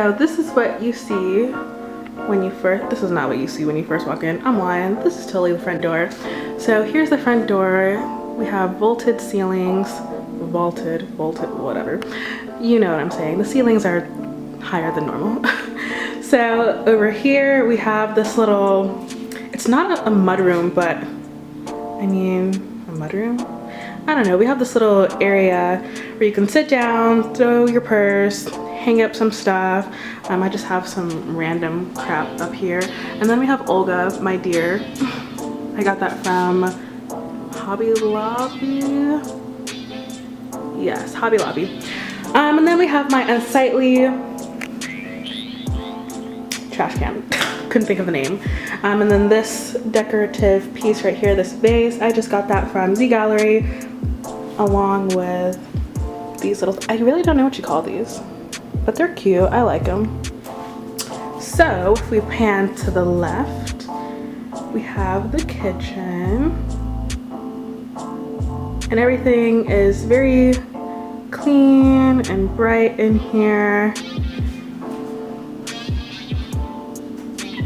So this is what you see when you first, this is not what you see when you first walk in. I'm lying, this is totally the front door. So here's the front door. We have vaulted ceilings, vaulted, whatever. You know what I'm saying. The ceilings are higher than normal. So over here we have this little, it's not a mudroom, but I mean, a mudroom? I don't know, we have this little area where you can sit down, throw your purse, hang up some stuff. I just have some random crap up here. And then we have Olga, my deer. I got that from Hobby Lobby. Yes, Hobby Lobby. And then we have my unsightly trash can. Couldn't think of the name. And then this decorative piece right here, this vase, I just got that from Z Gallery, along with these little, I really don't know what you call these, but they're cute. I like them. So if we pan to the left, we have the kitchen, and everything is very clean and bright in here.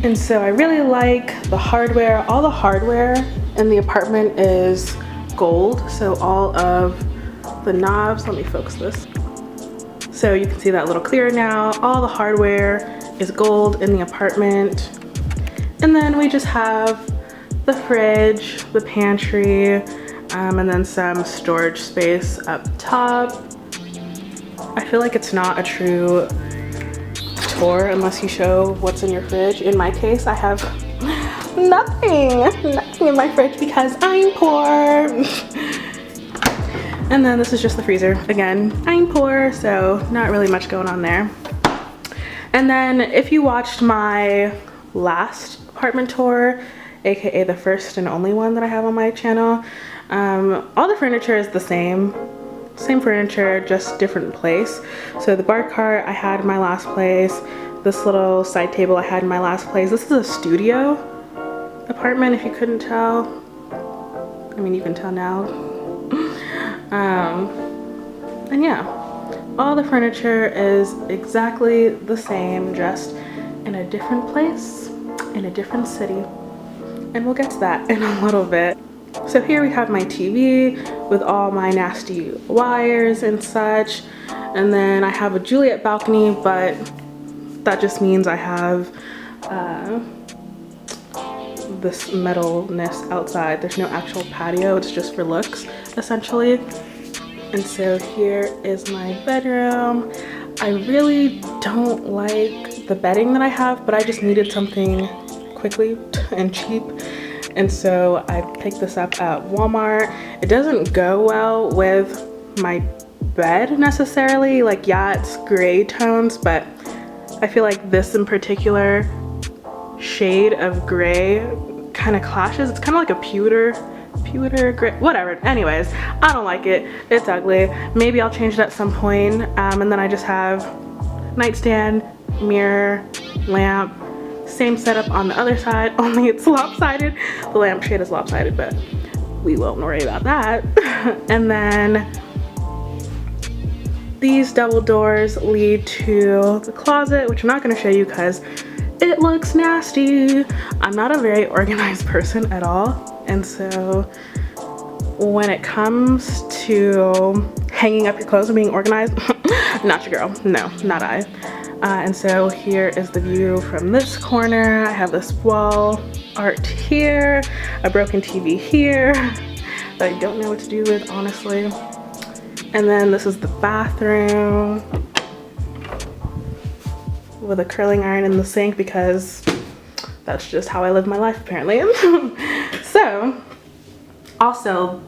And so I really like the hardware. All the hardware in the apartment is gold. So all of the knobs, let me focus this. So you can see that a little clearer now. All the hardware is gold in the apartment. And then we just have the fridge, the pantry, and then some storage space up top. I feel like it's not a true tour unless you show what's in your fridge. In my case, I have nothing in my fridge because I'm poor. And then this is just the freezer. Again, I'm poor, so not really much going on there. And then if you watched my last apartment tour, aka the first and only one that I have on my channel, all the furniture is the same furniture, just different place. So the bar cart I had in my last place, this little side table I had in my last place. This is a studio apartment, if you couldn't tell. I mean, you can tell now. And yeah, all the furniture is exactly the same, just in a different place, in a different city. And we'll get to that in a little bit. So here we have my TV with all my nasty wires and such. And then I have a Juliet balcony, but that just means I have this metalness outside. There's no actual patio, it's just for looks, essentially. And so here is my bedroom. I really don't like the bedding that I have, but I just needed something quickly and cheap. And so I picked this up at Walmart. It doesn't go well with my bed necessarily. Like, yeah, it's gray tones, but I feel like this in particular shade of gray kind of clashes. It's kind of like a pewter gray, whatever. Anyways, I don't like it. It's ugly. Maybe I'll change it at some point. And then I just have nightstand, mirror, lamp. Same setup on the other side, only it's lopsided. The lampshade is lopsided, but we won't worry about that. And then these double doors lead to the closet, which I'm not going to show you because it looks nasty. I'm not a very organized person at all, and so when it comes to hanging up your clothes and being organized, not your girl. No, not I. And so here is the view from this corner. I have this wall art here, a broken TV here that I don't know what to do with, honestly. And then this is the bathroom with a curling iron in the sink because that's just how I live my life, apparently. So, also,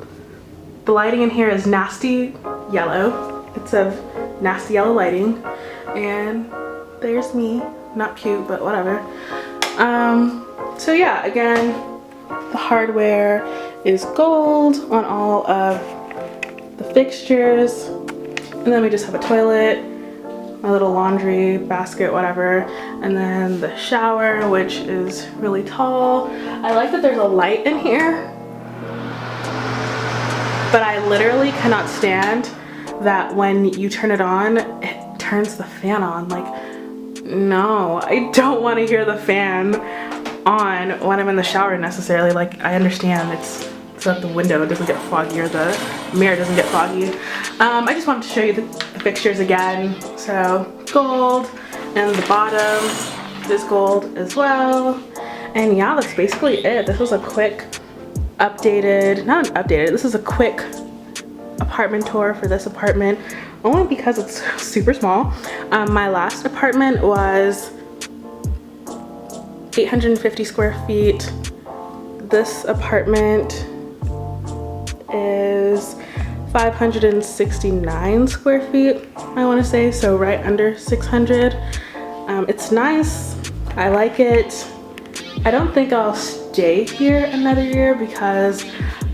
the lighting in here is nasty yellow. It's of nasty yellow lighting. And there's me, not cute, but whatever. So yeah, again, the hardware is gold on all of the fixtures. And then we just have a toilet, my little laundry basket, whatever. And then the shower, which is really tall. I like that there's a light in here, but I literally cannot stand that when you turn it on, it turns the fan on. Like, No, I don't want to hear the fan on when I'm in the shower necessarily. Like, I understand it's so that the window doesn't get foggy or the mirror doesn't get foggy. I just wanted to show you the fixtures again. So gold, and the bottom is gold as well. And yeah, that's basically it. This was a quick this is a quick apartment tour for this apartment, only because it's super small. My last apartment was 850 square feet. This apartment is 569 square feet, I want to say, so right under 600. It's nice, I like it. I don't think I'll stay here another year because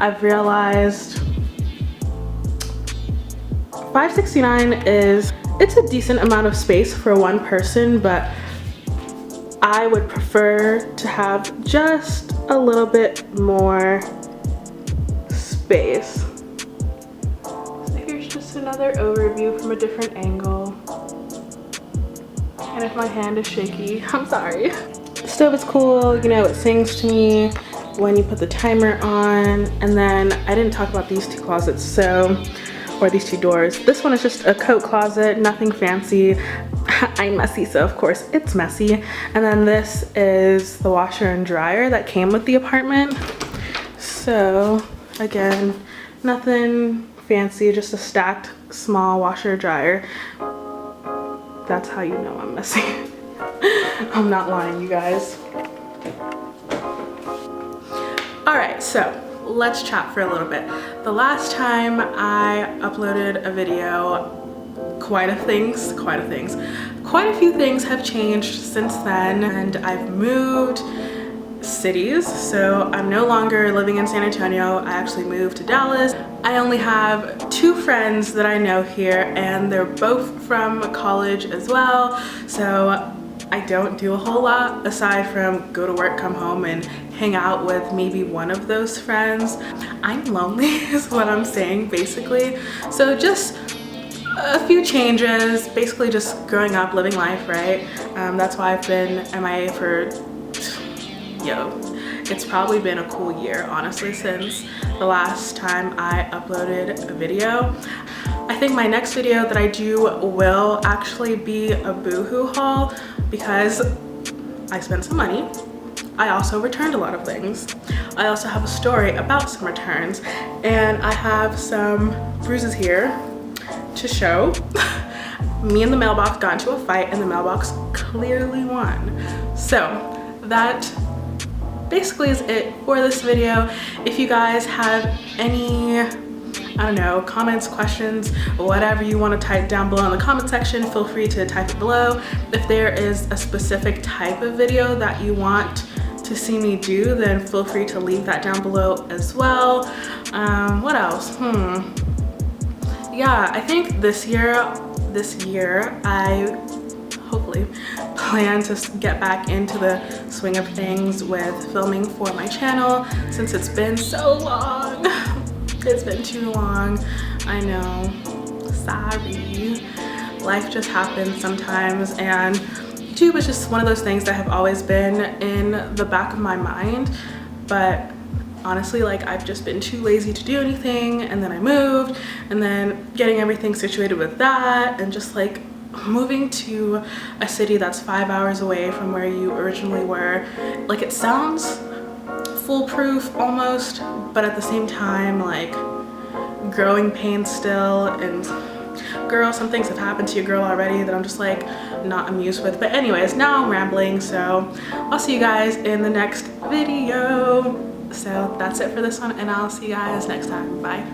I've realized 569 it's a decent amount of space for one person, but I would prefer to have just a little bit more space. So here's just another overview from a different angle. And if my hand is shaky, I'm sorry. The stove is cool, you know, it sings to me when you put the timer on. And then I didn't talk about these two closets, or these two doors. This one is just a coat closet, nothing fancy. I'm messy, so of course it's messy. And then this is the washer and dryer that came with the apartment. So again, nothing fancy, just a stacked small washer dryer. That's how you know I'm messy. I'm not lying, you guys. All right, so let's chat for a little bit. The last time I uploaded a video, quite a few things have changed since then, and I've moved cities. So I'm no longer living in San Antonio. I actually moved to Dallas. I only have 2 friends that I know here, and they're both from college as well. So I don't do a whole lot aside from go to work, come home, and hang out with maybe one of those friends. I'm lonely is what I'm saying, basically. So just a few changes, basically just growing up, living life, right? That's why I've been MIA for, it's probably been a cool year, honestly, since the last time I uploaded a video. I think my next video that I do will actually be a boohoo haul because I spent some money. I also returned a lot of things. I also have a story about some returns, and I have some bruises here to show. Me and the mailbox got into a fight, and the mailbox clearly won. So that basically is it for this video. If you guys have any, I don't know, comments, questions, whatever you want to type down below in the comment section, feel free to type it below. If there is a specific type of video that you want to see me do, then feel free to leave that down below as well. What else? Yeah, I think this year I hopefully plan to get back into the swing of things with filming for my channel, since it's been so long. It's been too long, I know, sorry. Life just happens sometimes, and YouTube is just one of those things that have always been in the back of my mind, but honestly, like, I've just been too lazy to do anything, and then I moved, and then getting everything situated with that, and just like moving to a city that's 5 hours away from where you originally were. Like, it sounds foolproof almost, but at the same time, like, growing pains still. And girl, some things have happened to your girl already that I'm just like not amused with. But anyways, now I'm rambling, so I'll see you guys in the next video. So that's it for this one, and I'll see you guys next time. Bye.